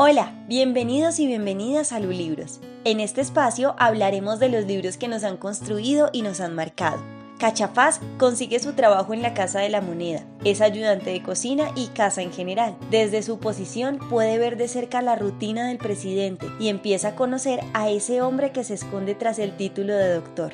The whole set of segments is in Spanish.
Hola, bienvenidos y bienvenidas a Lulibros. En este espacio hablaremos de los libros que nos han construido y nos han marcado. Cachafaz consigue su trabajo en la Casa de la Moneda, es ayudante de cocina y casa en general. Desde su posición puede ver de cerca la rutina del presidente y empieza a conocer a ese hombre que se esconde tras el título de doctor.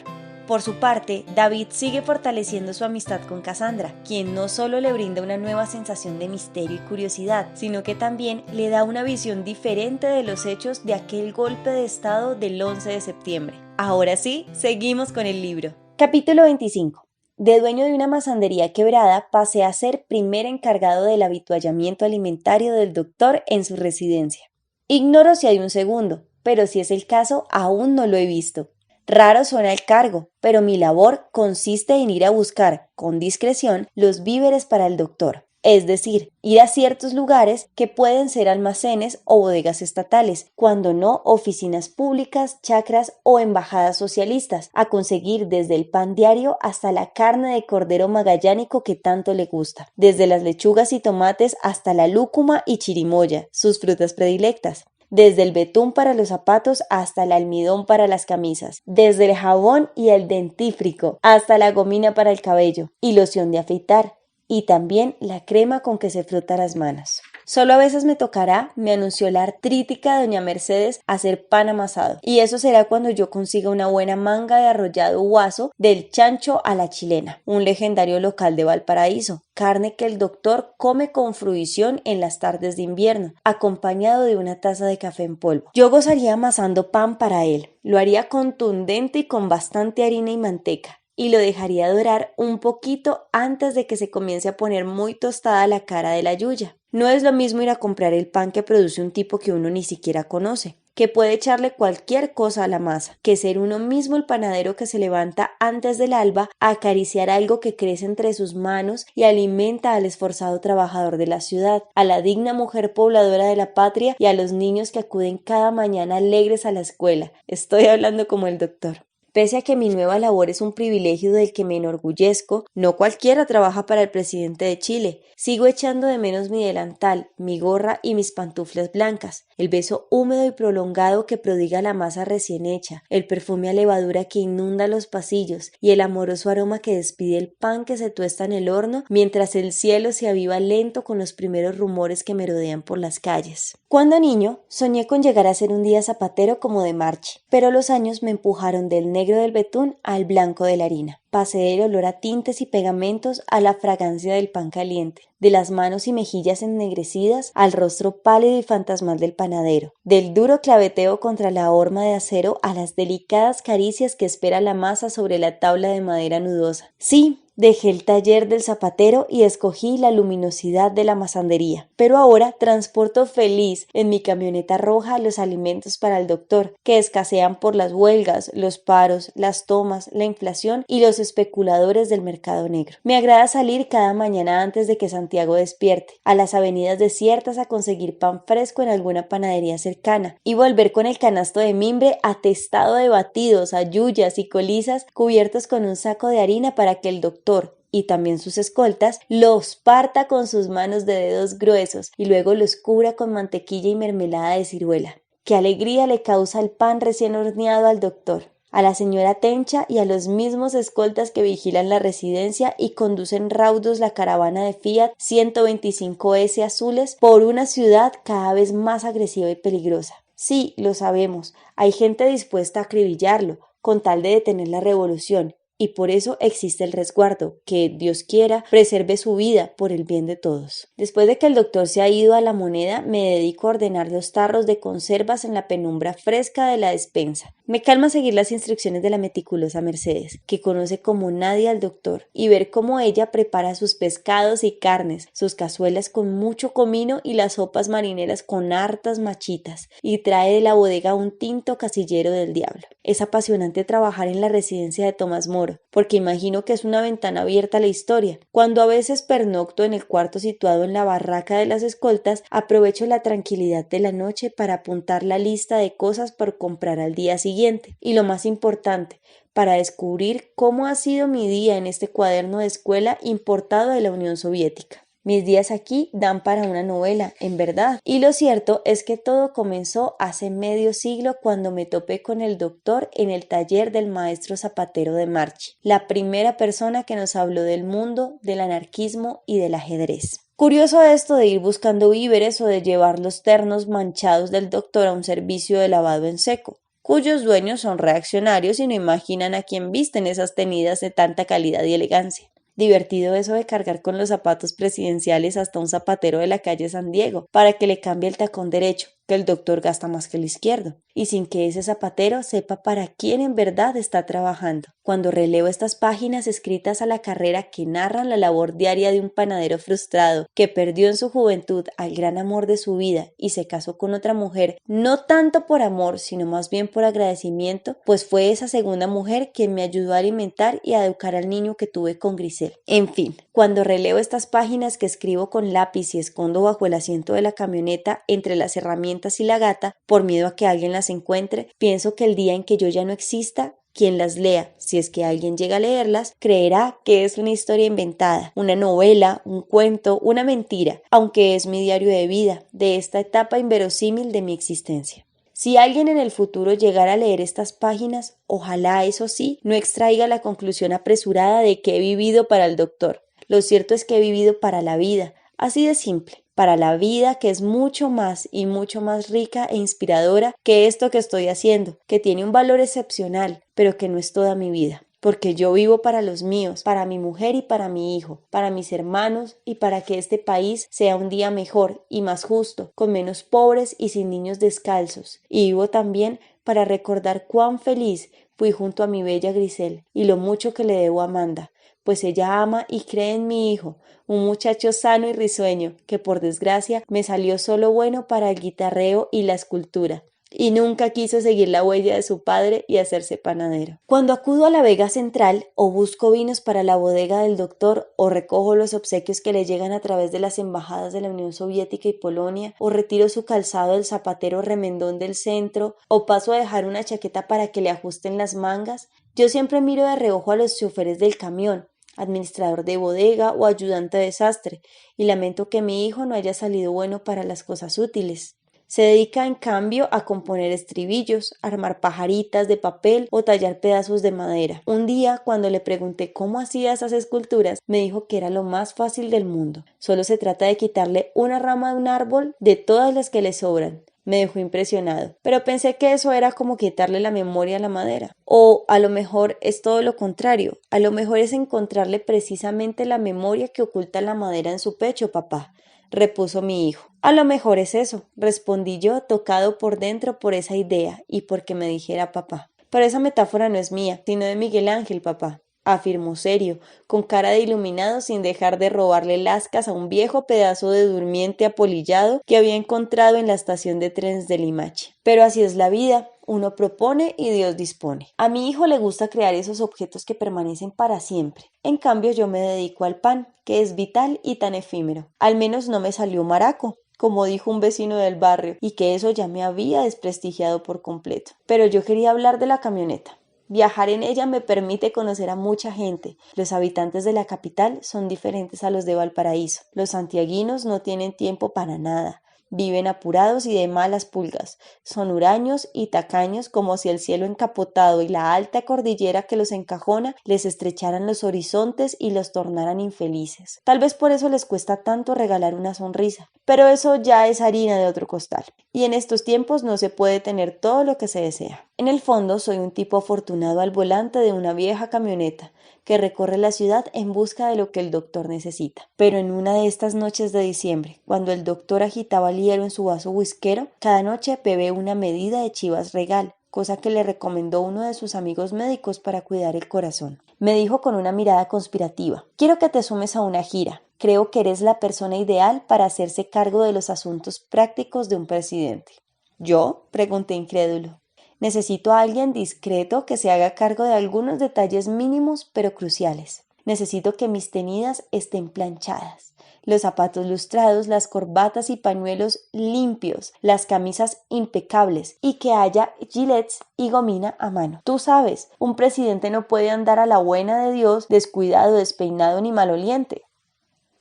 Por su parte, David sigue fortaleciendo su amistad con Cassandra, quien no solo le brinda una nueva sensación de misterio y curiosidad, sino que también le da una visión diferente de los hechos de aquel golpe de estado del 11 de septiembre. Ahora sí, seguimos con el libro. Capítulo 25. De dueño de una mazandería quebrada, pasé a ser primer encargado del avituallamiento alimentario del doctor en su residencia. Ignoro si hay un segundo, pero si es el caso, aún no lo he visto. Raro suena el cargo, pero mi labor consiste en ir a buscar, con discreción, los víveres para el doctor. Es decir, ir a ciertos lugares que pueden ser almacenes o bodegas estatales, cuando no oficinas públicas, chacras o embajadas socialistas, a conseguir desde el pan diario hasta la carne de cordero magallánico que tanto le gusta, desde las lechugas y tomates hasta la lúcuma y chirimoya, sus frutas predilectas. Desde el betún para los zapatos hasta el almidón para las camisas, desde el jabón y el dentífrico hasta la gomina para el cabello y loción de afeitar, y también la crema con que se frota las manos. Solo a veces me tocará, me anunció la artrítica doña Mercedes, hacer pan amasado, y eso será cuando yo consiga una buena manga de arrollado guaso del chancho a la chilena, un legendario local de Valparaíso, carne que el doctor come con fruición en las tardes de invierno, acompañado de una taza de café en polvo. Yo gozaría amasando pan para él, lo haría contundente y con bastante harina y manteca, y lo dejaría dorar un poquito antes de que se comience a poner muy tostada la cara de la yuya. No es lo mismo ir a comprar el pan que produce un tipo que uno ni siquiera conoce, que puede echarle cualquier cosa a la masa, que ser uno mismo el panadero que se levanta antes del alba a acariciar algo que crece entre sus manos y alimenta al esforzado trabajador de la ciudad, a la digna mujer pobladora de la patria y a los niños que acuden cada mañana alegres a la escuela. Estoy hablando como el doctor. Pese a que mi nueva labor es un privilegio del que me enorgullezco, no cualquiera trabaja para el presidente de Chile. Sigo echando de menos mi delantal, mi gorra y mis pantuflas blancas, el beso húmedo y prolongado que prodiga la masa recién hecha, el perfume a levadura que inunda los pasillos y el amoroso aroma que despide el pan que se tuesta en el horno mientras el cielo se aviva lento con los primeros rumores que merodean por las calles. Cuando niño, soñé con llegar a ser un día zapatero como de Marchi, pero los años me empujaron del negro del betún al blanco de la harina. Pasé del olor a tintes y pegamentos a la fragancia del pan caliente, de las manos y mejillas ennegrecidas al rostro pálido y fantasmal del panadero, del duro claveteo contra la horma de acero a las delicadas caricias que espera la masa sobre la tabla de madera nudosa. Sí, dejé el taller del zapatero y escogí la luminosidad de la mazandería, pero ahora transporto feliz en mi camioneta roja los alimentos para el doctor, que escasean por las huelgas, los paros, las tomas, la inflación y los especuladores del mercado negro. Me agrada salir cada mañana antes de que Santiago despierte, a las avenidas desiertas a conseguir pan fresco en alguna panadería cercana y volver con el canasto de mimbre atestado de batidos, ayuyas y colizas cubiertos con un saco de harina para que el doctor y también sus escoltas los parta con sus manos de dedos gruesos y luego los cubra con mantequilla y mermelada de ciruela. ¡Qué alegría le causa el pan recién horneado al doctor! A la señora Tencha y a los mismos escoltas que vigilan la residencia y conducen raudos la caravana de Fiat 125S azules por una ciudad cada vez más agresiva y peligrosa. Sí, lo sabemos, hay gente dispuesta a acribillarlo con tal de detener la revolución. Y por eso existe el resguardo, que, Dios quiera, preserve su vida por el bien de todos. Después de que el doctor se ha ido a la Moneda, me dedico a ordenar los tarros de conservas en la penumbra fresca de la despensa. Me calma seguir las instrucciones de la meticulosa Mercedes, que conoce como nadie al doctor, y ver cómo ella prepara sus pescados y carnes, sus cazuelas con mucho comino y las sopas marineras con hartas machitas, y trae de la bodega un tinto casillero del diablo. Es apasionante trabajar en la residencia de Tomás Moro, porque imagino que es una ventana abierta a la historia. Cuando a veces pernocto en el cuarto situado en la barraca de las escoltas, aprovecho la tranquilidad de la noche para apuntar la lista de cosas por comprar al día siguiente. Y lo más importante, para descubrir cómo ha sido mi día en este cuaderno de escuela importado de la Unión Soviética. Mis días aquí dan para una novela, en verdad. Y lo cierto es que todo comenzó hace medio siglo cuando me topé con el doctor en el taller del maestro Zapatero de Marchi, la primera persona que nos habló del mundo, del anarquismo y del ajedrez. Curioso esto de ir buscando víveres o de llevar los ternos manchados del doctor a un servicio de lavado en seco, cuyos dueños son reaccionarios y no imaginan a quién visten esas tenidas de tanta calidad y elegancia. Divertido eso de cargar con los zapatos presidenciales hasta un zapatero de la calle San Diego para que le cambie el tacón derecho, que el doctor gasta más que el izquierdo, y sin que ese zapatero sepa para quién en verdad está trabajando. Cuando releo estas páginas escritas a la carrera que narran la labor diaria de un panadero frustrado que perdió en su juventud al gran amor de su vida y se casó con otra mujer, no tanto por amor, sino más bien por agradecimiento, pues fue esa segunda mujer quien me ayudó a alimentar y a educar al niño que tuve con Grisel. En fin, cuando releo estas páginas que escribo con lápiz y escondo bajo el asiento de la camioneta entre las herramientas y la gata, por miedo a que alguien las encuentre, pienso que el día en que yo ya no exista, quien las lea, si es que alguien llega a leerlas, creerá que es una historia inventada, una novela, un cuento, una mentira, aunque es mi diario de vida, de esta etapa inverosímil de mi existencia. Si alguien en el futuro llegara a leer estas páginas, ojalá, eso sí, no extraiga la conclusión apresurada de que he vivido para el doctor. Lo cierto es que he vivido para la vida, así de simple, para la vida que es mucho más y mucho más rica e inspiradora que esto que estoy haciendo, que tiene un valor excepcional, pero que no es toda mi vida. Porque yo vivo para los míos, para mi mujer y para mi hijo, para mis hermanos y para que este país sea un día mejor y más justo, con menos pobres y sin niños descalzos. Y vivo también para recordar cuán feliz fui junto a mi bella Grisel y lo mucho que le debo a Amanda, pues ella ama y cree en mi hijo, un muchacho sano y risueño que por desgracia me salió solo bueno para el guitarreo y la escultura. Y nunca quiso seguir la huella de su padre y hacerse panadero. Cuando acudo a la Vega Central o busco vinos para la bodega del doctor o recojo los obsequios que le llegan a través de las embajadas de la Unión Soviética y Polonia o retiro su calzado del zapatero remendón del centro o paso a dejar una chaqueta para que le ajusten las mangas, yo siempre miro de reojo a los choferes del camión, administrador de bodega o ayudante de sastre, y lamento que mi hijo no haya salido bueno para las cosas útiles. Se dedica, en cambio, a componer estribillos, armar pajaritas de papel o tallar pedazos de madera. Un día, cuando le pregunté cómo hacía esas esculturas, me dijo que era lo más fácil del mundo. Solo se trata de quitarle una rama de un árbol de todas las que le sobran. Me dejó impresionado, pero pensé que eso era como quitarle la memoria a la madera. O a lo mejor es todo lo contrario, a lo mejor es encontrarle precisamente la memoria que oculta la madera en su pecho, papá, repuso mi hijo. A lo mejor es eso, respondí yo, tocado por dentro por esa idea y porque me dijera papá. Pero esa metáfora no es mía, sino de Miguel Ángel, papá, afirmó serio, con cara de iluminado sin dejar de robarle lascas a un viejo pedazo de durmiente apolillado que había encontrado en la estación de trenes de Limache. Pero así es la vida. Uno propone y Dios dispone. A mi hijo le gusta crear esos objetos que permanecen para siempre. En cambio, yo me dedico al pan, que es vital y tan efímero. Al menos no me salió maraco, como dijo un vecino del barrio, y que eso ya me había desprestigiado por completo. Pero yo quería hablar de la camioneta. Viajar en ella me permite conocer a mucha gente. Los habitantes de la capital son diferentes a los de Valparaíso. Los santiaguinos no tienen tiempo para nada. Viven apurados y de malas pulgas. Son huraños y tacaños como si el cielo encapotado y la alta cordillera que los encajona les estrecharan los horizontes y los tornaran infelices. Tal vez por eso les cuesta tanto regalar una sonrisa. Pero eso ya es harina de otro costal. Y en estos tiempos no se puede tener todo lo que se desea. En el fondo soy un tipo afortunado al volante de una vieja camioneta que recorre la ciudad en busca de lo que el doctor necesita. Pero en una de estas noches de diciembre, cuando el doctor agitaba el hielo en su vaso whiskero, cada noche bebe una medida de Chivas Regal, cosa que le recomendó uno de sus amigos médicos para cuidar el corazón. Me dijo con una mirada conspirativa: quiero que te sumes a una gira. Creo que eres la persona ideal para hacerse cargo de los asuntos prácticos de un presidente. ¿Yo?, pregunté incrédulo. Necesito a alguien discreto que se haga cargo de algunos detalles mínimos pero cruciales. Necesito que mis tenidas estén planchadas, los zapatos lustrados, las corbatas y pañuelos limpios, las camisas impecables y que haya gilets y gomina a mano. Tú sabes, un presidente no puede andar a la buena de Dios descuidado, despeinado ni maloliente.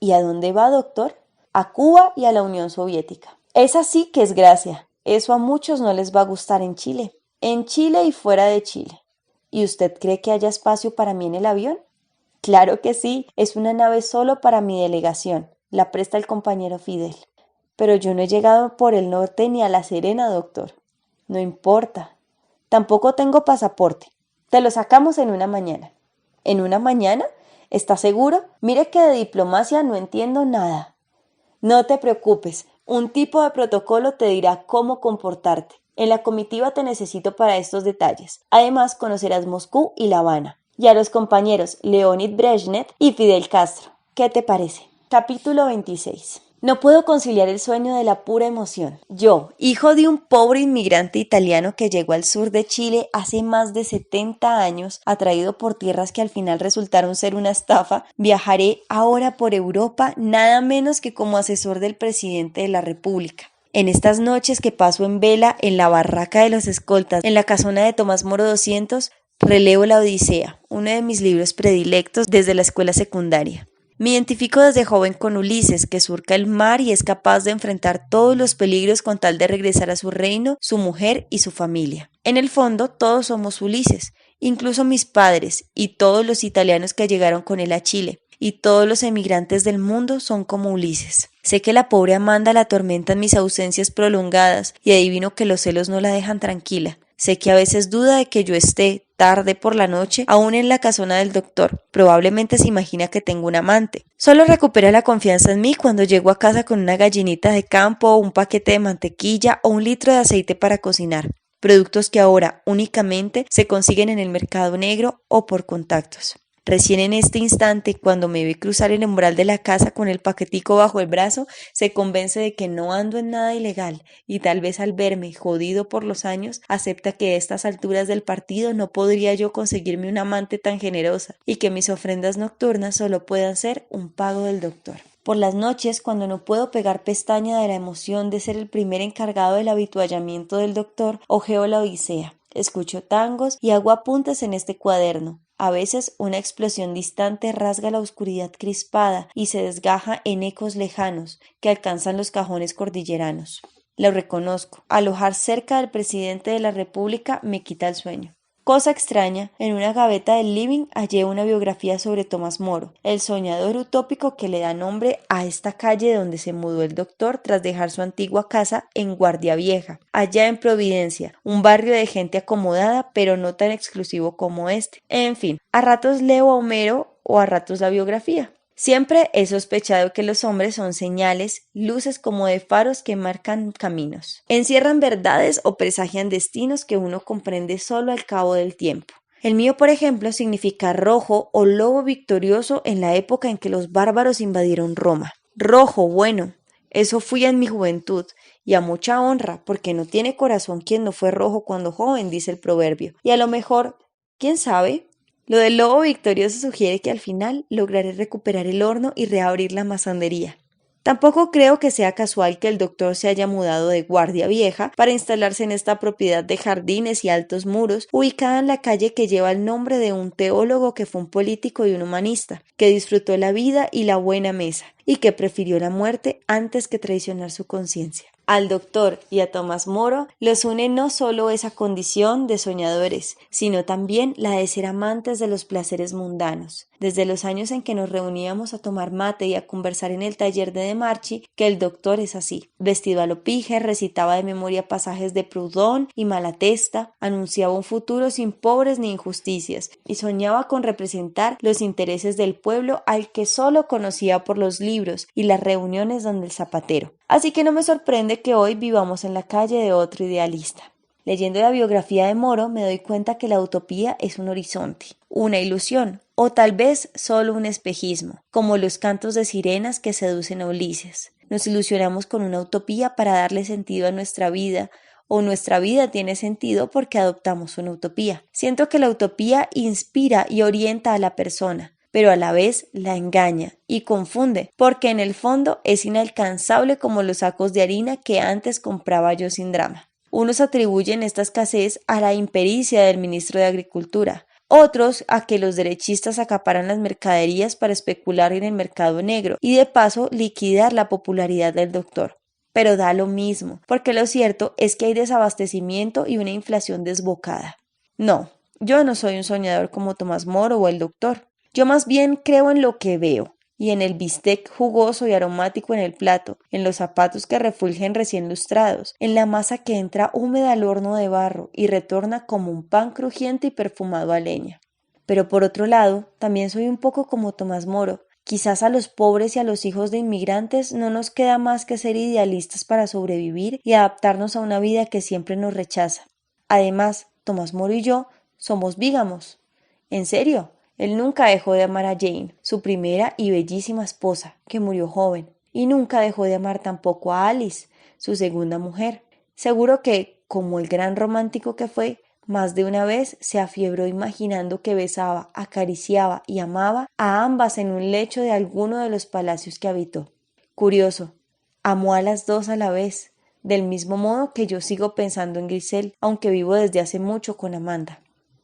¿Y a dónde va, doctor? A Cuba y a la Unión Soviética. Esa sí que es gracia. Eso a muchos no les va a gustar en Chile. En Chile y fuera de Chile. ¿Y usted cree que haya espacio para mí en el avión? Claro que sí, es una nave solo para mi delegación. La presta el compañero Fidel. Pero yo no he llegado por el norte ni a La Serena, doctor. No importa. Tampoco tengo pasaporte. Te lo sacamos en una mañana. ¿En una mañana? ¿Estás seguro? Mire que de diplomacia no entiendo nada. No te preocupes, un tipo de protocolo te dirá cómo comportarte. En la comitiva te necesito para estos detalles. Además, conocerás Moscú y La Habana. Y a los compañeros Leonid Brezhnev y Fidel Castro. ¿Qué te parece? Capítulo 26. No puedo conciliar el sueño de la pura emoción. Yo, hijo de un pobre inmigrante italiano que llegó al sur de Chile hace más de 70 años, atraído por tierras que al final resultaron ser una estafa, viajaré ahora por Europa nada menos que como asesor del presidente de la República. En estas noches que paso en vela en la barraca de los escoltas, en la casona de Tomás Moro 200, releo la Odisea, uno de mis libros predilectos desde la escuela secundaria. Me identifico desde joven con Ulises, que surca el mar y es capaz de enfrentar todos los peligros con tal de regresar a su reino, su mujer y su familia. En el fondo, todos somos Ulises, incluso mis padres y todos los italianos que llegaron con él a Chile, y todos los emigrantes del mundo son como Ulises. Sé que la pobre Amanda la atormentan mis ausencias prolongadas y adivino que los celos no la dejan tranquila. Sé que a veces duda de que yo esté, tarde por la noche, aún en la casona del doctor. Probablemente se imagina que tengo un amante. Solo recupera la confianza en mí cuando llego a casa con una gallinita de campo, un paquete de mantequilla o un litro de aceite para cocinar. Productos que ahora únicamente se consiguen en el mercado negro o por contactos. Recién en este instante, cuando me ve cruzar el umbral de la casa con el paquetico bajo el brazo, se convence de que no ando en nada ilegal y tal vez al verme jodido por los años, acepta que a estas alturas del partido no podría yo conseguirme una amante tan generosa y que mis ofrendas nocturnas solo puedan ser un pago del doctor. Por las noches, cuando no puedo pegar pestaña de la emoción de ser el primer encargado del avituallamiento del doctor, hojeo la Odisea, escucho tangos y hago apuntes en este cuaderno. A veces una explosión distante rasga la oscuridad crispada y se desgaja en ecos lejanos que alcanzan los cajones cordilleranos. Lo reconozco. Alojar cerca del presidente de la República me quita el sueño. Cosa extraña, en una gaveta del living hallé una biografía sobre Tomás Moro, el soñador utópico que le da nombre a esta calle donde se mudó el doctor tras dejar su antigua casa en Guardia Vieja, allá en Providencia, un barrio de gente acomodada pero no tan exclusivo como este. En fin, a ratos leo a Homero o a ratos la biografía. Siempre he sospechado que los hombres son señales, luces como de faros que marcan caminos. Encierran verdades o presagian destinos que uno comprende solo al cabo del tiempo. El mío, por ejemplo, significa rojo o lobo victorioso en la época en que los bárbaros invadieron Roma. Rojo, bueno, eso fui en mi juventud, y a mucha honra, porque no tiene corazón quien no fue rojo cuando joven, dice el proverbio. Y a lo mejor, ¿quién sabe? Lo del lobo victorioso sugiere que al final lograré recuperar el horno y reabrir la masandería. Tampoco creo que sea casual que el doctor se haya mudado de Guardia Vieja para instalarse en esta propiedad de jardines y altos muros, ubicada en la calle que lleva el nombre de un teólogo que fue un político y un humanista, que disfrutó la vida y la buena mesa, y que prefirió la muerte antes que traicionar su conciencia. Al doctor y a Tomás Moro los une no solo esa condición de soñadores, sino también la de ser amantes de los placeres mundanos. Desde los años en que nos reuníamos a tomar mate y a conversar en el taller de Marchi, que el doctor es así. Vestido a lo pije, recitaba de memoria pasajes de Proudhon y Malatesta, anunciaba un futuro sin pobres ni injusticias, y soñaba con representar los intereses del pueblo al que solo conocía por los libros y las reuniones donde el zapatero. Así que no me sorprende que hoy vivamos en la calle de otro idealista. Leyendo la biografía de Moro me doy cuenta que la utopía es un horizonte, una ilusión, o tal vez solo un espejismo, como los cantos de sirenas que seducen a Ulises. Nos ilusionamos con una utopía para darle sentido a nuestra vida, o nuestra vida tiene sentido porque adoptamos una utopía. Siento que la utopía inspira y orienta a la persona, pero a la vez la engaña y confunde, porque en el fondo es inalcanzable como los sacos de harina que antes compraba yo sin drama. Unos atribuyen esta escasez a la impericia del ministro de Agricultura, Otros a que los derechistas acaparan las mercaderías para especular en el mercado negro y de paso liquidar la popularidad del doctor. Pero da lo mismo, porque lo cierto es que hay desabastecimiento y una inflación desbocada. No, yo no soy un soñador como Tomás Moro o el doctor. Yo más bien creo en lo que veo, y en el bistec jugoso y aromático en el plato, en los zapatos que refulgen recién lustrados, en la masa que entra húmeda al horno de barro y retorna como un pan crujiente y perfumado a leña. Pero por otro lado, también soy un poco como Tomás Moro. Quizás a los pobres y a los hijos de inmigrantes no nos queda más que ser idealistas para sobrevivir y adaptarnos a una vida que siempre nos rechaza. Además, Tomás Moro y yo somos bígamos. En serio, él nunca dejó de amar a Jane, su primera y bellísima esposa, que murió joven, y nunca dejó de amar tampoco a Alice, su segunda mujer. Seguro que, como el gran romántico que fue, más de una vez se afiebró imaginando que besaba, acariciaba y amaba a ambas en un lecho de alguno de los palacios que habitó. Curioso, amó a las dos a la vez, del mismo modo que yo sigo pensando en Grisel, aunque vivo desde hace mucho con Amanda.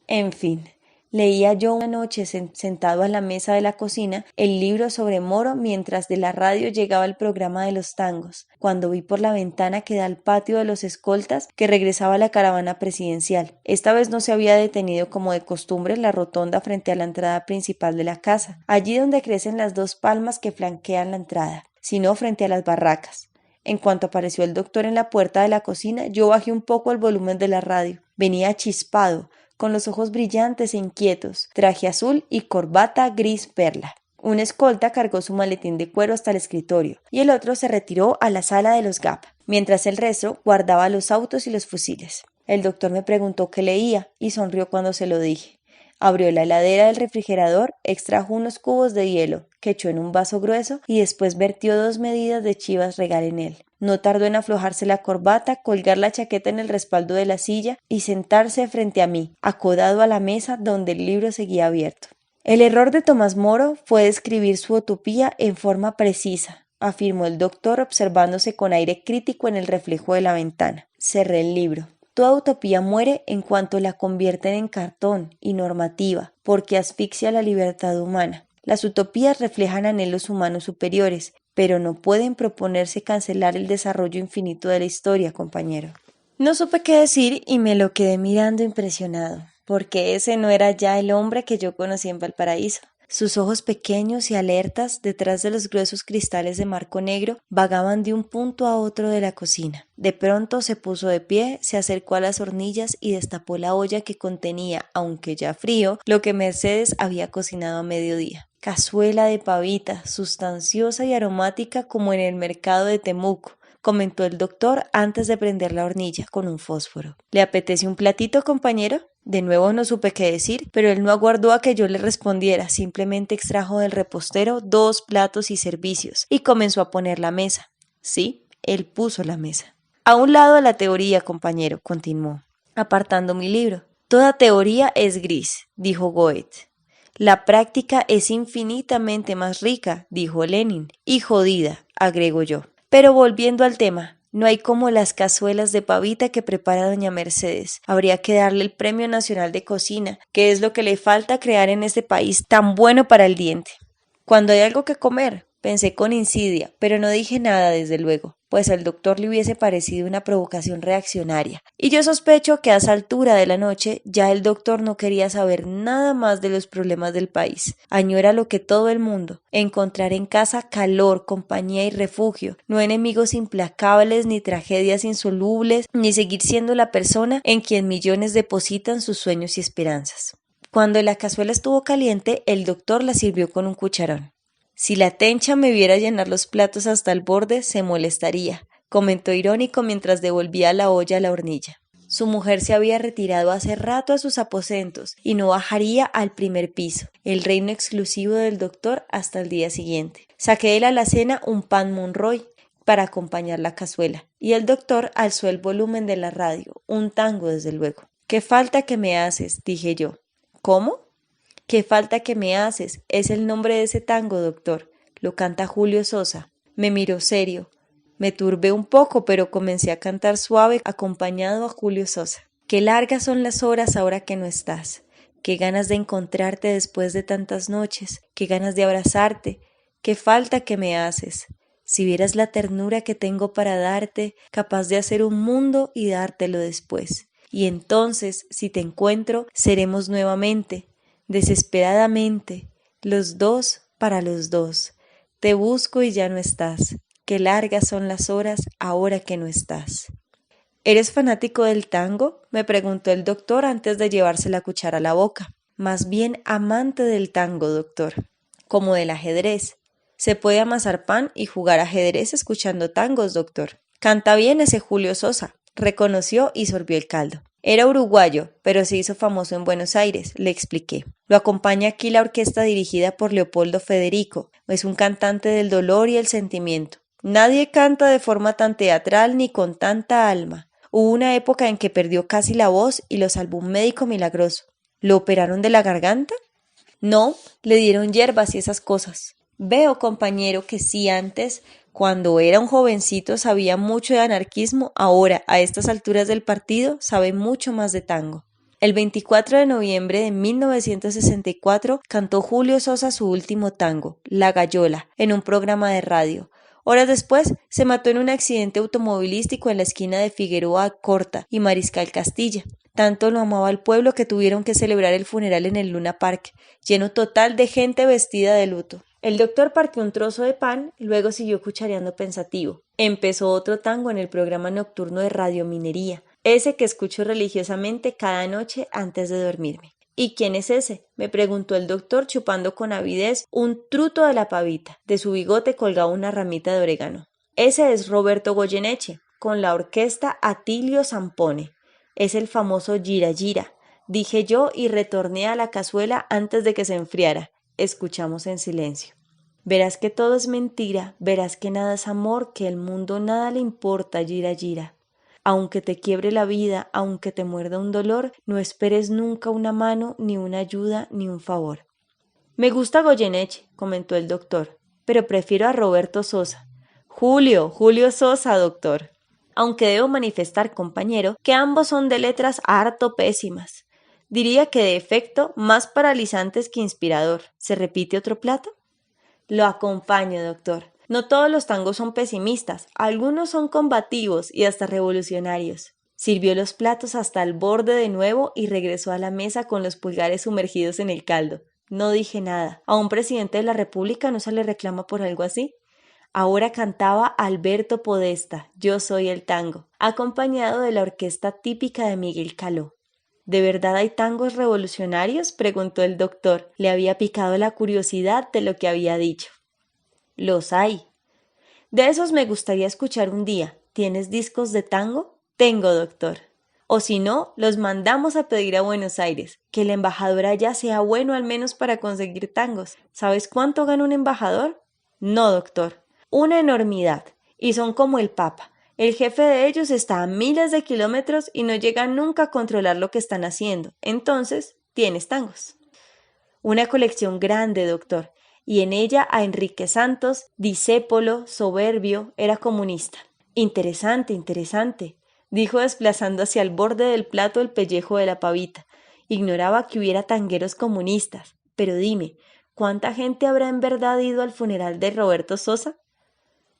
En fin, leía yo una noche sentado a la mesa de la cocina el libro sobre Moro mientras de la radio llegaba el programa de los tangos, cuando vi por la ventana que da al patio de los escoltas que regresaba la caravana presidencial. Esta vez no se había detenido como de costumbre en la rotonda frente a la entrada principal de la casa, allí donde crecen las dos palmas que flanquean la entrada, sino frente a las barracas. En cuanto apareció el doctor en la puerta de la cocina, yo bajé un poco el volumen de la radio. Venía chispado, con los ojos brillantes e inquietos, traje azul y corbata gris perla. Un escolta cargó su maletín de cuero hasta el escritorio y el otro se retiró a la sala de los GAP, mientras el resto guardaba los autos y los fusiles. El doctor me preguntó qué leía y sonrió cuando se lo dije. Abrió la heladera del refrigerador, extrajo unos cubos de hielo, que echó en un vaso grueso y después vertió 2 medidas de Chivas Regal en él. No tardó en aflojarse la corbata, colgar la chaqueta en el respaldo de la silla y sentarse frente a mí, acodado a la mesa donde el libro seguía abierto. El error de Tomás Moro fue describir su utopía en forma precisa, afirmó el doctor observándose con aire crítico en el reflejo de la ventana. Cerré el libro. Toda utopía muere en cuanto la convierten en cartón y normativa, porque asfixia la libertad humana. Las utopías reflejan anhelos humanos superiores, pero no pueden proponerse cancelar el desarrollo infinito de la historia, compañero. No supe qué decir y me lo quedé mirando impresionado, porque ese no era ya el hombre que yo conocí en Valparaíso. Sus ojos pequeños y alertas, detrás de los gruesos cristales de marco negro, vagaban de un punto a otro de la cocina. De pronto se puso de pie, se acercó a las hornillas y destapó la olla que contenía, aunque ya frío, lo que Mercedes había cocinado a mediodía. Cazuela de pavita, sustanciosa y aromática como en el mercado de Temuco, comentó el doctor antes de prender la hornilla con un fósforo. ¿Le apetece un platito, compañero? De nuevo no supe qué decir, pero él no aguardó a que yo le respondiera, simplemente extrajo del repostero 2 platos y servicios, y comenzó a poner la mesa. Sí, él puso la mesa. A un lado de la teoría, compañero, continuó, apartando mi libro. Toda teoría es gris, dijo Goethe. La práctica es infinitamente más rica, dijo Lenin, y jodida, agrego yo. Pero volviendo al tema, no hay como las cazuelas de pavita que prepara doña Mercedes. Habría que darle el Premio Nacional de Cocina, que es lo que le falta crear en este país tan bueno para el diente. Cuando hay algo que comer, pensé con insidia, pero no dije nada desde luego, pues al doctor le hubiese parecido una provocación reaccionaria. Y yo sospecho que a esa altura de la noche ya el doctor no quería saber nada más de los problemas del país. Añora lo que todo el mundo, encontrar en casa calor, compañía y refugio, no enemigos implacables ni tragedias insolubles, ni seguir siendo la persona en quien millones depositan sus sueños y esperanzas. Cuando la cazuela estuvo caliente, el doctor la sirvió con un cucharón. Si la tencha me viera llenar los platos hasta el borde, se molestaría, comentó irónico mientras devolvía la olla a la hornilla. Su mujer se había retirado hace rato a sus aposentos y no bajaría al primer piso, el reino exclusivo del doctor, hasta el día siguiente. Saqué de la alacena un pan Monroy para acompañar la cazuela, y el doctor alzó el volumen de la radio, un tango desde luego. «¿Qué falta que me haces?», dije yo. «¿Cómo?». «¿Qué falta que me haces?», es el nombre de ese tango, doctor. Lo canta Julio Sosa. Me miró serio. Me turbé un poco, pero comencé a cantar suave acompañado a Julio Sosa. «Qué largas son las horas ahora que no estás. qué ganas de encontrarte después de tantas noches, qué ganas de abrazarte, qué falta que me haces. Si vieras la ternura que tengo para darte, capaz de hacer un mundo y dártelo después. Y entonces, si te encuentro, seremos nuevamente, desesperadamente, los dos para los dos. Te busco y ya no estás. Qué largas son las horas ahora que no estás. ¿Eres fanático del tango?, me preguntó el doctor antes de llevarse la cuchara a la boca. Más bien amante del tango, doctor, como del ajedrez. Se puede amasar pan y jugar ajedrez escuchando tangos, doctor. Canta bien ese Julio Sosa, reconoció y sorbió el caldo. Era uruguayo, pero se hizo famoso en Buenos Aires, le expliqué. Lo acompaña aquí la orquesta dirigida por Leopoldo Federico. Es un cantante del dolor y el sentimiento. Nadie canta de forma tan teatral ni con tanta alma. Hubo una época en que perdió casi la voz y lo salvó un médico milagroso. ¿Lo operaron de la garganta? No, le dieron hierbas y esas cosas. Veo, compañero, que sí antes, cuando era un jovencito, sabía mucho de anarquismo, ahora, a estas alturas del partido, sabe mucho más de tango. El 24 de noviembre de 1964 cantó Julio Sosa su último tango, La Gallola, en un programa de radio. Horas después, se mató en un accidente automovilístico en la esquina de Figueroa Corta y Mariscal Castilla. Tanto lo amaba el pueblo que tuvieron que celebrar el funeral en el Luna Park, lleno total de gente vestida de luto. El doctor partió un trozo de pan y luego siguió cuchareando pensativo. Empezó otro tango en el programa nocturno de Radio Minería, ese que escucho religiosamente cada noche antes de dormirme. ¿Y quién es ese?, me preguntó el doctor chupando con avidez un truto de la pavita. De su bigote colgaba una ramita de orégano. Ese es Roberto Goyeneche, con la orquesta Atilio Zampone. Es el famoso Gira Gira, dije yo y retorné a la cazuela antes de que se enfriara. Escuchamos en silencio. Verás que todo es mentira, verás que nada es amor, que el mundo nada le importa, Gira Gira. Aunque te quiebre la vida, aunque te muerda un dolor, no esperes nunca una mano, ni una ayuda, ni un favor. Me gusta Goyeneche, comentó el doctor, pero prefiero a Roberto Sosa. Julio Sosa, doctor. Aunque debo manifestar, compañero, que ambos son de letras harto pésimas. Diría que de efecto más paralizantes que inspirador. ¿Se repite otro plato? Lo acompaño, doctor. No todos los tangos son pesimistas, algunos son combativos y hasta revolucionarios. Sirvió los platos hasta el borde de nuevo y regresó a la mesa con los pulgares sumergidos en el caldo. No dije nada. ¿A un presidente de la República no se le reclama por algo así? Ahora cantaba Alberto Podesta, Yo soy el tango, acompañado de la orquesta típica de Miguel Caló. ¿De verdad hay tangos revolucionarios?, preguntó el doctor. Le había picado la curiosidad de lo que había dicho. Los hay. De esos me gustaría escuchar un día. ¿Tienes discos de tango? Tengo, doctor. O si no, los mandamos a pedir a Buenos Aires. Que el embajador allá sea bueno al menos para conseguir tangos. ¿Sabes cuánto gana un embajador? No, doctor. Una enormidad. Y son como el Papa. El jefe de ellos está a miles de kilómetros y no llega nunca a controlar lo que están haciendo. Entonces, tienes tangos. Una colección grande, doctor, y en ella a Enrique Santos, discépolo, soberbio, era comunista. Interesante, dijo desplazando hacia el borde del plato el pellejo de la pavita. Ignoraba que hubiera tangueros comunistas. Pero dime, ¿cuánta gente habrá en verdad ido al funeral de Roberto Sosa?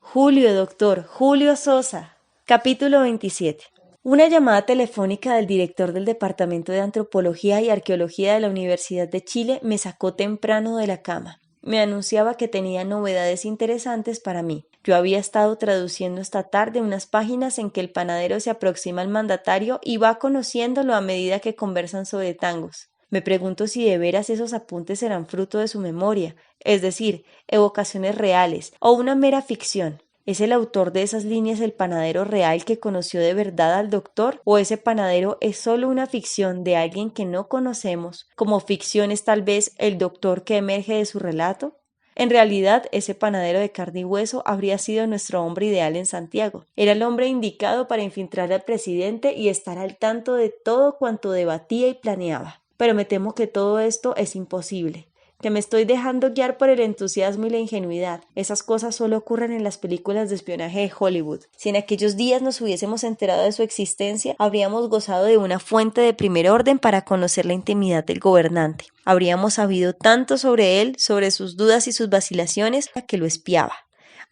Julio, doctor, Julio Sosa. Capítulo 27. Una llamada telefónica del director del Departamento de Antropología y Arqueología de la Universidad de Chile me sacó temprano de la cama. Me anunciaba que tenía novedades interesantes para mí. Yo había estado traduciendo esta tarde unas páginas en que el panadero se aproxima al mandatario y va conociéndolo a medida que conversan sobre tangos. Me pregunto si de veras esos apuntes serán fruto de su memoria, es decir, evocaciones reales o una mera ficción. ¿Es el autor de esas líneas el panadero real que conoció de verdad al doctor? ¿O ese panadero es solo una ficción de alguien que no conocemos, como ficción es tal vez el doctor que emerge de su relato? En realidad, ese panadero de carne y hueso habría sido nuestro hombre ideal en Santiago. Era el hombre indicado para infiltrar al presidente y estar al tanto de todo cuanto debatía y planeaba. Pero me temo que todo esto es imposible. que me estoy dejando guiar por el entusiasmo y la ingenuidad. Esas cosas solo ocurren en las películas de espionaje de Hollywood. Si en aquellos días nos hubiésemos enterado de su existencia, habríamos gozado de una fuente de primer orden para conocer la intimidad del gobernante. Habríamos sabido tanto sobre él, sobre sus dudas y sus vacilaciones, que lo espiaba.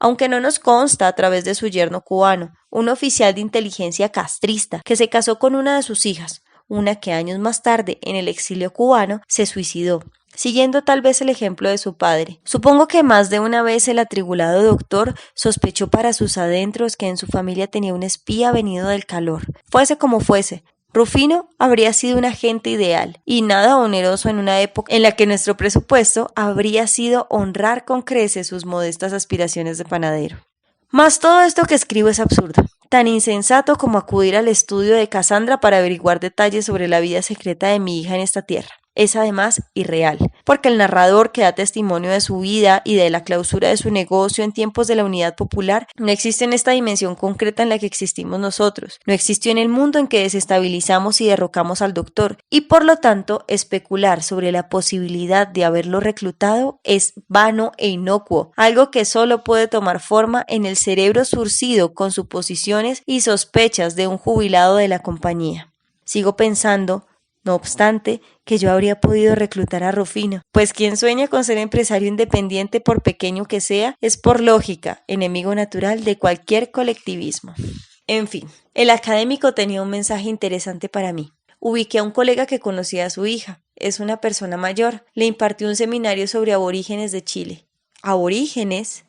Aunque no nos consta a través de su yerno cubano, un oficial de inteligencia castrista que se casó con una de sus hijas, una que años más tarde, en el exilio cubano, se suicidó, siguiendo tal vez el ejemplo de su padre. Supongo que más de una vez el atribulado doctor sospechó para sus adentros que en su familia tenía un espía venido del calor. Fuese como fuese, Rufino habría sido un agente ideal y nada oneroso en una época en la que nuestro presupuesto habría sido honrar con creces sus modestas aspiraciones de panadero. Mas todo esto que escribo es absurdo, tan insensato como acudir al estudio de Cassandra para averiguar detalles sobre la vida secreta de mi hija en esta tierra. Es además irreal, porque el narrador que da testimonio de su vida y de la clausura de su negocio en tiempos de la unidad popular no existe en esta dimensión concreta en la que existimos nosotros, no existió en el mundo en que desestabilizamos y derrocamos al doctor, y por lo tanto especular sobre la posibilidad de haberlo reclutado es vano e inocuo, algo que solo puede tomar forma en el cerebro surcido con suposiciones y sospechas de un jubilado de la compañía. Sigo pensando, no obstante, que yo habría podido reclutar a Rufino, pues quien sueña con ser empresario independiente por pequeño que sea, es por lógica enemigo natural de cualquier colectivismo. En fin, el académico tenía un mensaje interesante para mí. Ubiqué a un colega que conocía a su hija. Es una persona mayor. Le impartió un seminario sobre aborígenes de Chile. ¿Aborígenes?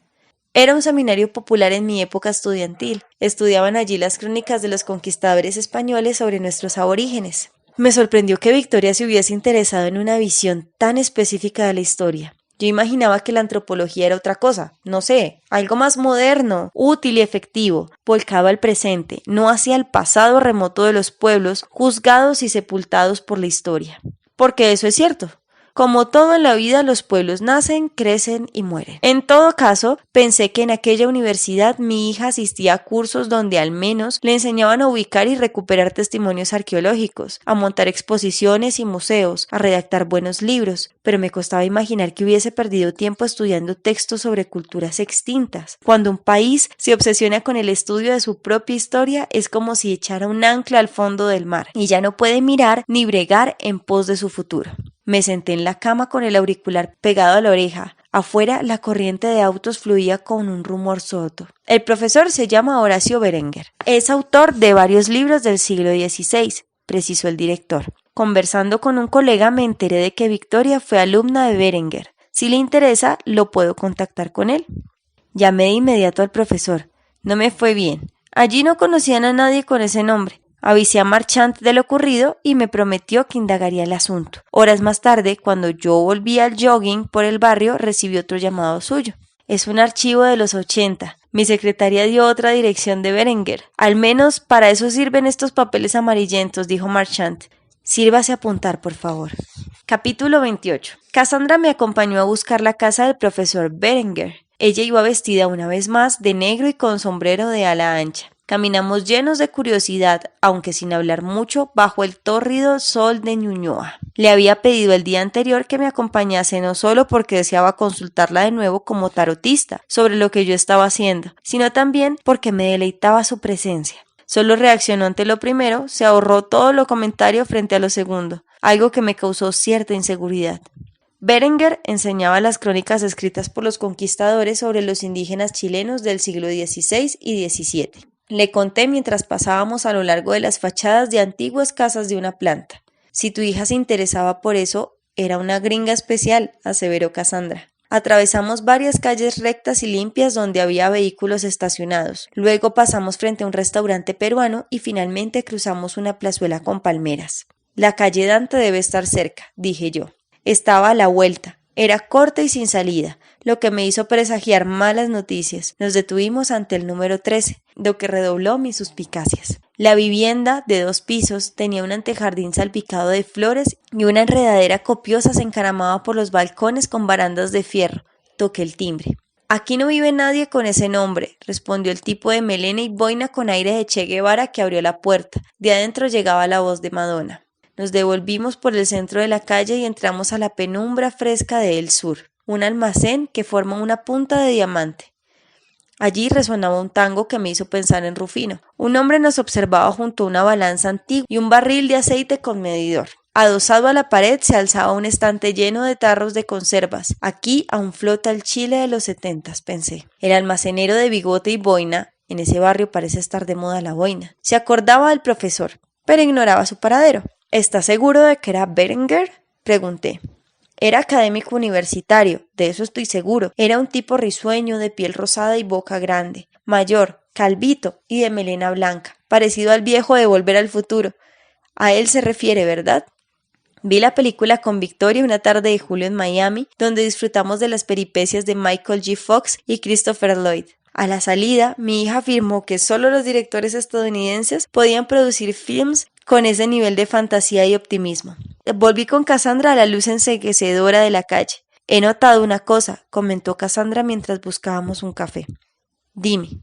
Era un seminario popular en mi época estudiantil. Estudiaban allí las crónicas de los conquistadores españoles sobre nuestros aborígenes. Me sorprendió que Victoria se hubiese interesado en una visión tan específica de la historia. Yo imaginaba que la antropología era otra cosa, no sé, algo más moderno, útil y efectivo, volcado al presente, no hacia el pasado remoto de los pueblos, juzgados y sepultados por la historia. Porque eso es cierto. Como todo en la vida, los pueblos nacen, crecen y mueren. En todo caso, pensé que en aquella universidad mi hija asistía a cursos donde al menos le enseñaban a ubicar y recuperar testimonios arqueológicos, a montar exposiciones y museos, a redactar buenos libros, pero me costaba imaginar que hubiese perdido tiempo estudiando textos sobre culturas extintas. Cuando un país se obsesiona con el estudio de su propia historia, es como si echara un ancla al fondo del mar y ya no puede mirar ni bregar en pos de su futuro. Me senté en la cama con el auricular pegado a la oreja. Afuera, la corriente de autos fluía con un rumor sordo. El profesor se llama Horacio Berenguer. Es autor de varios libros del siglo XVI, precisó el director. Conversando con un colega me enteré de que Victoria fue alumna de Berenguer. Si le interesa, lo puedo contactar con él. Llamé de inmediato al profesor. No me fue bien. Allí no conocían a nadie con ese nombre. Avisé a Marchant de lo ocurrido y me prometió que indagaría el asunto. Horas más tarde, cuando yo volví al jogging por el barrio, recibí otro llamado suyo. Es un archivo de los 80. Mi secretaria dio otra dirección de Berenguer. Al menos para eso sirven estos papeles amarillentos, dijo Marchant. Sírvase a apuntar, por favor. Capítulo 28. Cassandra me acompañó a buscar la casa del profesor Berenguer. Ella iba vestida una vez más de negro y con sombrero de ala ancha. Caminamos llenos de curiosidad, aunque sin hablar mucho, bajo el tórrido sol de Ñuñoa. Le había pedido el día anterior que me acompañase no solo porque deseaba consultarla de nuevo como tarotista sobre lo que yo estaba haciendo, sino también porque me deleitaba su presencia. Solo reaccionó ante lo primero, se ahorró todo lo comentario frente a lo segundo, algo que me causó cierta inseguridad. Berenguer enseñaba las crónicas escritas por los conquistadores sobre los indígenas chilenos del siglo XVI y XVII. Le conté mientras pasábamos a lo largo de las fachadas de antiguas casas de una planta. Si tu hija se interesaba por eso, era una gringa especial, aseveró Cassandra. Atravesamos varias calles rectas y limpias donde había vehículos estacionados. Luego pasamos frente a un restaurante peruano y finalmente cruzamos una plazuela con palmeras. La calle Dante debe estar cerca, dije yo. Estaba a la vuelta. Era corta y sin salida, lo que me hizo presagiar malas noticias. Nos detuvimos ante el número 13, lo que redobló mis suspicacias. La vivienda, de 2 pisos, tenía un antejardín salpicado de flores y una enredadera copiosa se encaramaba por los balcones con barandas de fierro. Toqué el timbre. «Aquí no vive nadie con ese nombre», respondió el tipo de melena y boina con aire de Che Guevara que abrió la puerta. De adentro llegaba la voz de Madonna. Nos devolvimos por el centro de la calle y entramos a la penumbra fresca de El Sur, un almacén que forma una punta de diamante. Allí resonaba un tango que me hizo pensar en Rufino. Un hombre nos observaba junto a una balanza antigua y un barril de aceite con medidor. Adosado a la pared se alzaba un estante lleno de tarros de conservas. Aquí aún flota el Chile de los 70, pensé. El almacenero de bigote y boina, en ese barrio parece estar de moda la boina, se acordaba del profesor, pero ignoraba su paradero. ¿Estás seguro de que era Berenguer?, pregunté. Era académico universitario, de eso estoy seguro. Era un tipo risueño, de piel rosada y boca grande, mayor, calvito y de melena blanca, parecido al viejo de Volver al Futuro. A él se refiere, ¿verdad? Vi la película con Victoria una tarde de julio en Miami, donde disfrutamos de las peripecias de Michael J. Fox y Christopher Lloyd. A la salida, mi hija afirmó que solo los directores estadounidenses podían producir films con ese nivel de fantasía y optimismo. Volví con Cassandra a la luz enceguecedora de la calle. He notado una cosa, comentó Cassandra mientras buscábamos un café. Dime,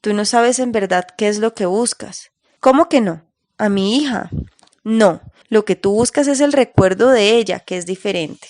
¿tú no sabes en verdad qué es lo que buscas? ¿Cómo que no? ¿A mi hija? No, lo que tú buscas es el recuerdo de ella, que es diferente.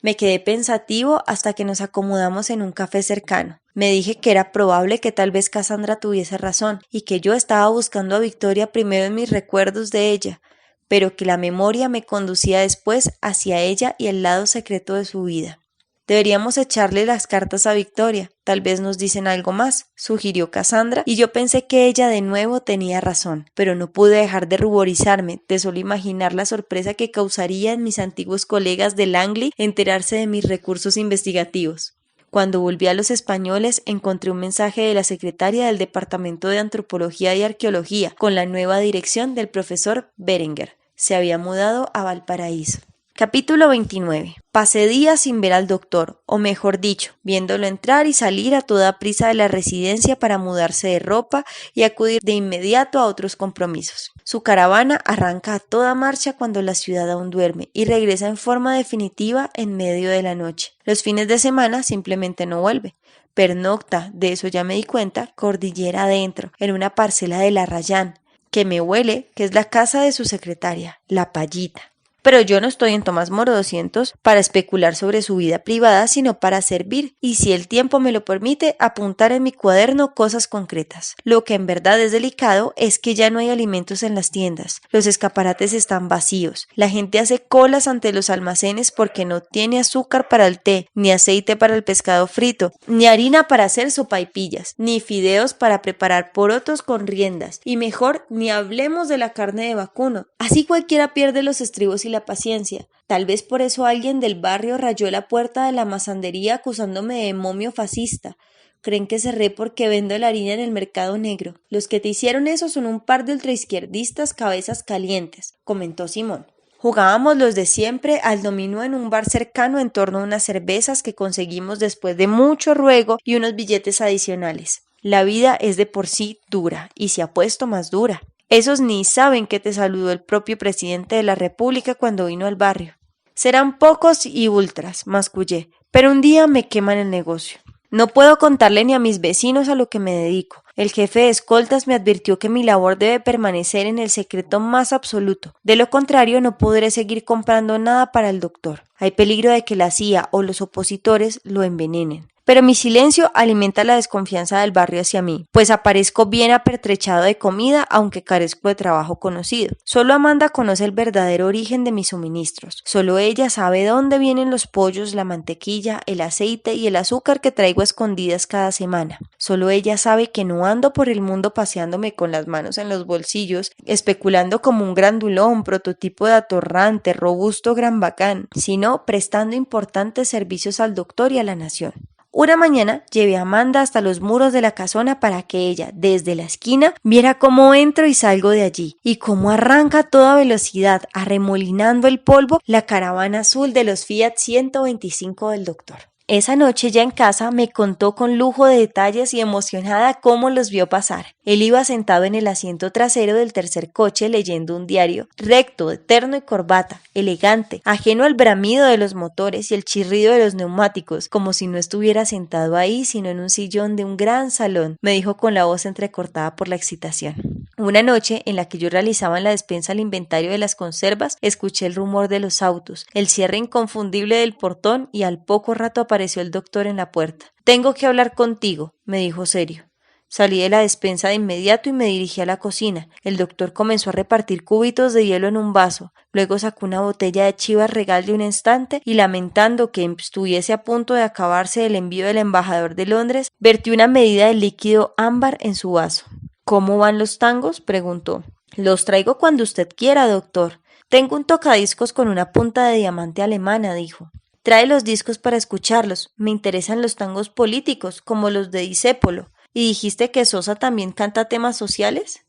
Me quedé pensativo hasta que nos acomodamos en un café cercano. Me dije que era probable que tal vez Cassandra tuviese razón y que yo estaba buscando a Victoria primero en mis recuerdos de ella, pero que la memoria me conducía después hacia ella y el lado secreto de su vida. Deberíamos echarle las cartas a Victoria, tal vez nos dicen algo más, sugirió Cassandra, y yo pensé que ella de nuevo tenía razón, pero no pude dejar de ruborizarme, de solo imaginar la sorpresa que causaría en mis antiguos colegas de Langley enterarse de mis recursos investigativos. Cuando volví a Los Españoles, encontré un mensaje de la secretaria del Departamento de Antropología y Arqueología con la nueva dirección del profesor Berenguer. Se había mudado a Valparaíso. Capítulo 29. Pasé días sin ver al doctor, o mejor dicho, viéndolo entrar y salir a toda prisa de la residencia para mudarse de ropa y acudir de inmediato a otros compromisos. Su caravana arranca a toda marcha cuando la ciudad aún duerme y regresa en forma definitiva en medio de la noche. Los fines de semana simplemente no vuelve. Pernocta, de eso ya me di cuenta, cordillera adentro, en una parcela de La Rayán, que me huele que es la casa de su secretaria, la Payita. Pero yo no estoy en Tomás Moro 200 para especular sobre su vida privada, sino para servir, y si el tiempo me lo permite, apuntar en mi cuaderno cosas concretas. Lo que en verdad es delicado es que ya no hay alimentos en las tiendas, los escaparates están vacíos, la gente hace colas ante los almacenes porque no tiene azúcar para el té, ni aceite para el pescado frito, ni harina para hacer sopaipillas, ni fideos para preparar porotos con riendas, y mejor ni hablemos de la carne de vacuno. Así cualquiera pierde los estribos y la paciencia. Tal vez por eso alguien del barrio rayó la puerta de la masandería acusándome de momio fascista. Creen que cerré porque vendo la harina en el mercado negro. Los que te hicieron eso son un par de ultraizquierdistas cabezas calientes, comentó Simón. Jugábamos los de siempre al dominó en un bar cercano en torno a unas cervezas que conseguimos después de mucho ruego y unos billetes adicionales. La vida es de por sí dura y se ha puesto más dura. Esos ni saben que te saludó el propio presidente de la República cuando vino al barrio. Serán pocos y ultras, mascullé, pero un día me queman el negocio. No puedo contarle ni a mis vecinos a lo que me dedico. El jefe de escoltas me advirtió que mi labor debe permanecer en el secreto más absoluto. De lo contrario, no podré seguir comprando nada para el doctor. Hay peligro de que la CIA o los opositores lo envenenen. Pero mi silencio alimenta la desconfianza del barrio hacia mí, pues aparezco bien apertrechado de comida, aunque carezco de trabajo conocido. Solo Amanda conoce el verdadero origen de mis suministros. Solo ella sabe dónde vienen los pollos, la mantequilla, el aceite y el azúcar que traigo a escondidas cada semana. Solo ella sabe que no ando por el mundo paseándome con las manos en los bolsillos, especulando como un grandulón, prototipo de atorrante, robusto gran bacán, sino prestando importantes servicios al doctor y a la nación. Una mañana llevé a Amanda hasta los muros de la casona para que ella, desde la esquina, viera cómo entro y salgo de allí, y cómo arranca a toda velocidad, arremolinando el polvo, la caravana azul de los Fiat 125 del doctor. Esa noche ya en casa me contó con lujo de detalles y emocionada cómo los vio pasar. Él iba sentado en el asiento trasero del tercer coche leyendo un diario, recto, de terno y corbata, elegante, ajeno al bramido de los motores y el chirrido de los neumáticos, como si no estuviera sentado ahí sino en un sillón de un gran salón, me dijo con la voz entrecortada por la excitación. Una noche en la que yo realizaba en la despensa el inventario de las conservas, escuché el rumor de los autos, el cierre inconfundible del portón y al poco rato apareció el doctor en la puerta. «Tengo que hablar contigo», me dijo serio. Salí de la despensa de inmediato y me dirigí a la cocina. El doctor comenzó a repartir cubitos de hielo en un vaso. Luego sacó una botella de Chivas Regal de un estante y, lamentando que estuviese a punto de acabarse el envío del embajador de Londres, vertió una medida de líquido ámbar en su vaso. «¿Cómo van los tangos?», preguntó. «Los traigo cuando usted quiera, doctor. Tengo un tocadiscos con una punta de diamante alemana», dijo. «Trae los discos para escucharlos. Me interesan los tangos políticos, como los de Discépolo. ¿Y dijiste que Sosa también canta temas sociales?»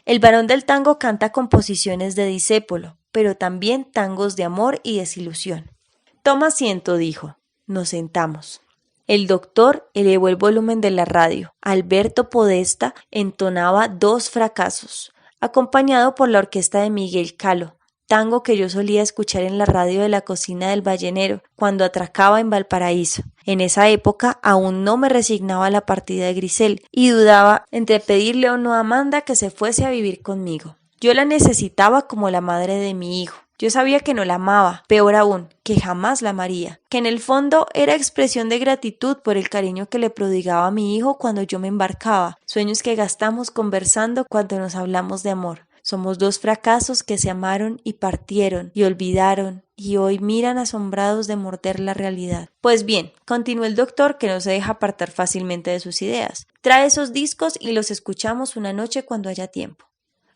El varón del tango canta composiciones de Discépolo, pero también tangos de amor y desilusión. «Toma asiento», dijo. Nos sentamos. El doctor elevó el volumen de la radio. Alberto Podesta entonaba Dos fracasos, acompañado por la orquesta de Miguel Caló, tango que yo solía escuchar en la radio de la cocina del Ballenero cuando atracaba en Valparaíso. En esa época aún no me resignaba a la partida de Grisel y dudaba entre pedirle o no a Amanda que se fuese a vivir conmigo. Yo la necesitaba como la madre de mi hijo. Yo sabía que no la amaba, peor aún, que jamás la amaría, que en el fondo era expresión de gratitud por el cariño que le prodigaba a mi hijo cuando yo me embarcaba, sueños que gastamos conversando cuando nos hablamos de amor. Somos dos fracasos que se amaron y partieron y olvidaron y hoy miran asombrados de morder la realidad. Pues bien, continuó el doctor, que no se deja apartar fácilmente de sus ideas. Trae esos discos y los escuchamos una noche cuando haya tiempo.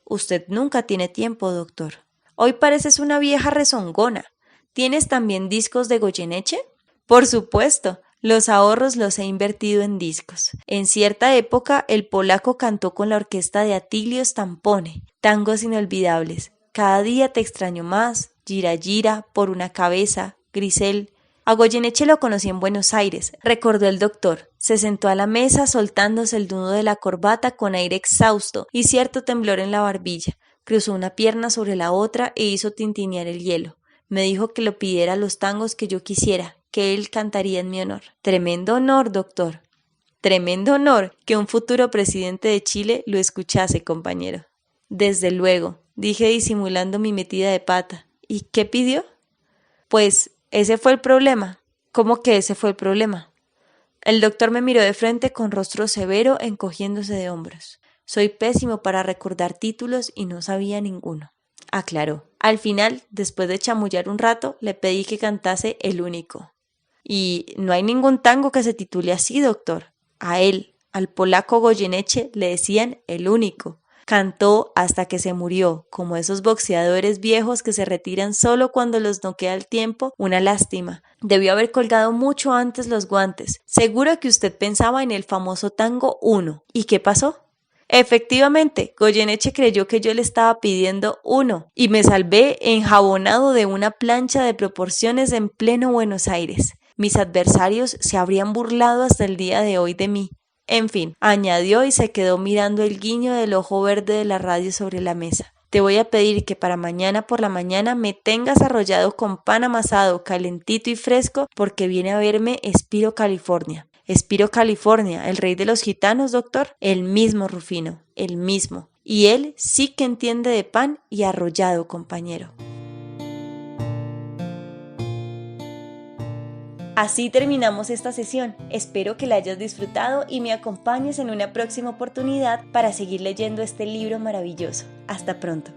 Usted nunca tiene tiempo, doctor. Hoy pareces una vieja rezongona. ¿Tienes también discos de Goyeneche? Por supuesto, los ahorros los he invertido en discos. En cierta época el polaco cantó con la orquesta de Atilio Stampone, tangos inolvidables. Cada día te extraño más, Gira Gira, Por una cabeza, Grisel. A Goyeneche lo conocí en Buenos Aires, recordó el doctor. Se sentó a la mesa soltándose el nudo de la corbata con aire exhausto y cierto temblor en la barbilla. Cruzó una pierna sobre la otra e hizo tintinear el hielo. Me dijo que le pidiera los tangos que yo quisiera, que él cantaría en mi honor. Tremendo honor, doctor. Tremendo honor que un futuro presidente de Chile lo escuchase, compañero. Desde luego, dije disimulando mi metida de pata. ¿Y qué pidió? Pues ese fue el problema. ¿Cómo que ese fue el problema? El doctor me miró de frente con rostro severo, encogiéndose de hombros. Soy pésimo para recordar títulos y no sabía ninguno, aclaró. Al final, después de chamullar un rato, le pedí que cantase El Único. Y no hay ningún tango que se titule así, doctor. A él, al polaco Goyeneche, le decían El Único. Cantó hasta que se murió, como esos boxeadores viejos que se retiran solo cuando los noquea el tiempo. Una lástima. Debió haber colgado mucho antes los guantes. Seguro que usted pensaba en el famoso tango 1. ¿Y qué pasó? Efectivamente, Goyeneche creyó que yo le estaba pidiendo 1 y me salvé enjabonado de una plancha de proporciones en pleno Buenos Aires. Mis adversarios se habrían burlado hasta el día de hoy de mí. En fin, añadió y se quedó mirando el guiño del ojo verde de la radio sobre la mesa. Te voy a pedir que para mañana por la mañana me tengas arrollado con pan amasado, calentito y fresco, porque viene a verme Espiro California. Espiro California, el rey de los gitanos, doctor. El mismo, Rufino, el mismo. Y él sí que entiende de pan y arrollado, compañero. Así terminamos esta sesión. Espero que la hayas disfrutado y me acompañes en una próxima oportunidad para seguir leyendo este libro maravilloso. Hasta pronto.